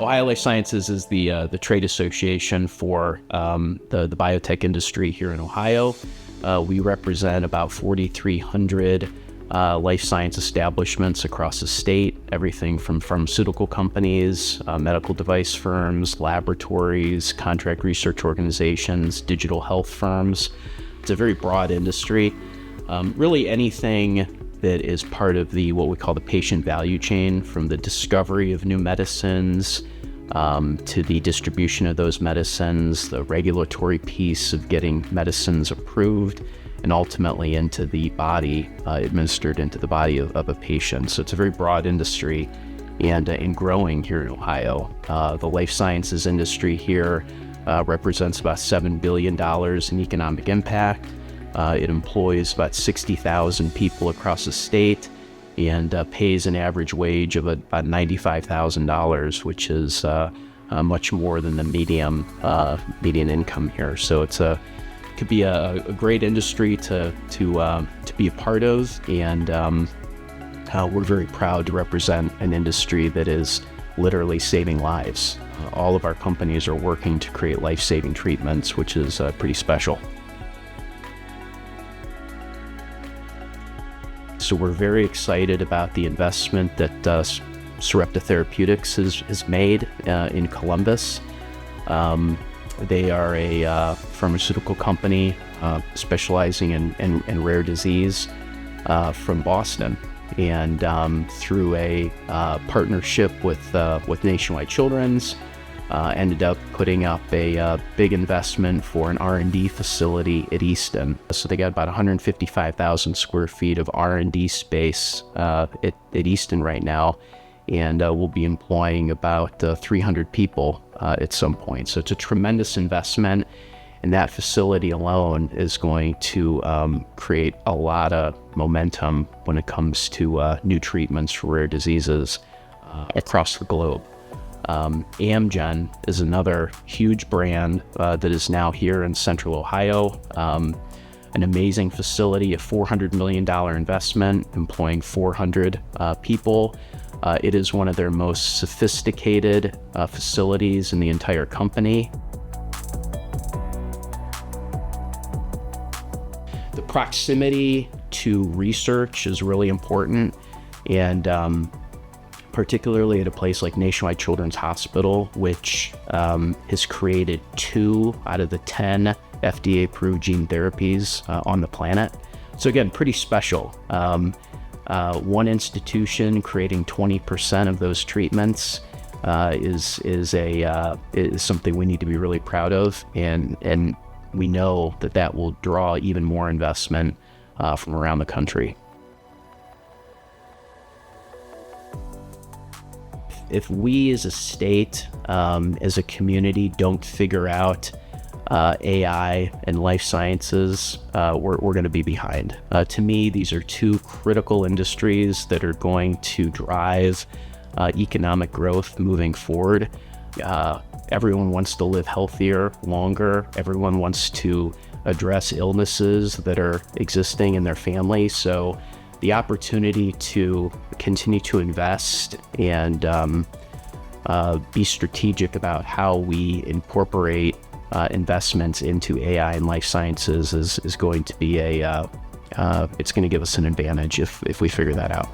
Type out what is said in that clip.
Ohio Life Sciences is the trade association for the biotech industry here in Ohio. We represent about 4,300 life science establishments across the state, everything from pharmaceutical companies, medical device firms, laboratories, contract research organizations, digital health firms. It's a very broad industry. Really anything that is part of what we call the patient value chain, from the discovery of new medicines to the distribution of those medicines, the regulatory piece of getting medicines approved, and ultimately into the body, administered into the body of a patient. So it's a very broad industry and growing here in Ohio. The life sciences industry here represents about $7 billion in economic impact. It employs about 60,000 people across the state and pays an average wage of about $95,000, which is much more than the median income here. So it could be a great industry to be a part of, and we're very proud to represent an industry that is literally saving lives. All of our companies are working to create life-saving treatments, which is pretty special. So we're very excited about the investment that Sarepta Therapeutics has made in Columbus. They are a pharmaceutical company specializing in rare disease from Boston. And through a partnership with Nationwide Children's, ended up putting up a big investment for an R&D facility at Easton. So they got about 155,000 square feet of R&D space at Easton right now, and we'll be employing about 300 people at some point. So it's a tremendous investment, and that facility alone is going to create a lot of momentum when it comes to new treatments for rare diseases across the globe. Amgen is another huge brand that is now here in Central Ohio. An amazing facility, a $400 million investment, employing 400 people. It is one of their most sophisticated facilities in the entire company. The proximity to research is really important, and particularly at a place like Nationwide Children's Hospital, which has created 2 out of the 10 FDA-approved gene therapies on the planet. So again, pretty special. One institution creating 20% of those treatments is something we need to be really proud of, and we know that will draw even more investment from around the country. If we as a state, as a community, don't figure out AI and life sciences, we're going to be behind. To me, these are 2 critical industries that are going to drive economic growth moving forward. Everyone wants to live healthier, longer. Everyone wants to address illnesses that are existing in their family. So the opportunity to continue to invest and be strategic about how we incorporate investments into AI and life sciences is going to be it's going to give us an advantage if we figure that out.